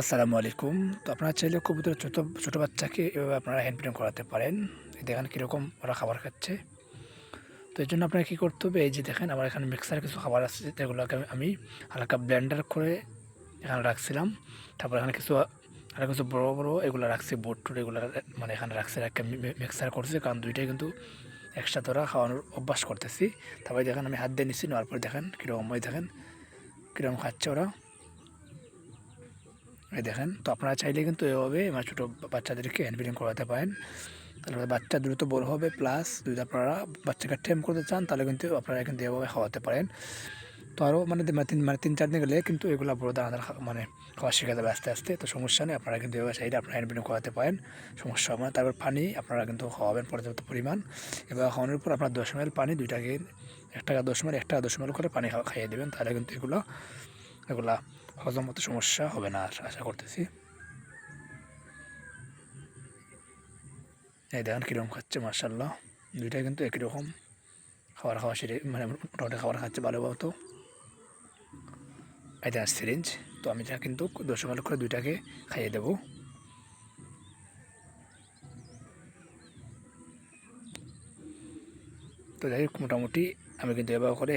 আসসালামু আলাইকুম। তো আপনারা চাইলে কবুতরের ছোট ছোট বাচ্চাকে এভাবে আপনারা হ্যান্ড ফিডিং করাতে পারেন। এই দেখেন কীরকম ওরা খাবার খাচ্ছে। তো এর জন্য আপনাকে কী করতে হবে, এই যে দেখেন আমার এখানে মিক্সার কিছু খাবার আছে, যেগুলোকে আমি হালকা ব্লেন্ডার করে এখানে রাখছিলাম। তারপর এখানে কিছু আর কিছু বড় বড় এগুলো রাখছি, বুট টুট এগুলো মানে এখানে রাখছি, রাখে মিক্সার করছি, কারণ দুইটাই কিন্তু একসাথে ওরা খাওয়ানোর অভ্যাস করতেছি। তারপরে দেখেন আমি হাত দিয়ে নিচ্ছি, নেওয়ার পরে দেখেন কীরকম, ওই দেখেন কীরকম খাচ্ছে ওরা। এই দেখেন, তো আপনারা চাইলে কিন্তু এভাবে আমার ছোটো বাচ্চাদেরকে হ্যান্ড ফিডিং করাতে পারেন। তাহলে বাচ্চা দ্রুত বড় হবে, প্লাস যদি আপনারা বাচ্চাকে টেম করতে চান তাহলে কিন্তু আপনারা কিন্তু এভাবে খাওয়াতে পারেন। তো আরও মানে 3-4 দিন গেলে কিন্তু এগুলো বড় দানাদার মানে খাওয়া শিখে যাবে আস্তে আস্তে। তো সমস্যা নেই, আপনারা কিন্তু এভাবে চাইলে আপনারা হ্যান্ড ফিডিং করাতে পারেন, সমস্যা হবে না। তারপর পানি আপনারা কিন্তু খাওয়াবেন পর্যাপ্ত পরিমাণ। এবার খাওয়ানোর পর আপনার 10 ml পানি, দুইটাকে 1 টাকা 10 ml করে পানি খাইয়ে দেবেন, তাহলে কিন্তু এগুলা হজম হতে সমস্যা হবে না আর, আশা করতেছি। এই দেখেন কীরকম খাচ্ছে, মার্শাল্লাহ। দুইটাই কিন্তু একই রকম খাওয়া সেরে মানে মোটামুটি খাবার খাচ্ছে ভালোভাবে। তো এই দেখেন সিরিঞ্জ, তো আমি যা কিন্তু 10 ml করে দুইটাকে খাইয়ে দেবো। তো যাই হোক, মোটামুটি আমি কিন্তু এভাবে করে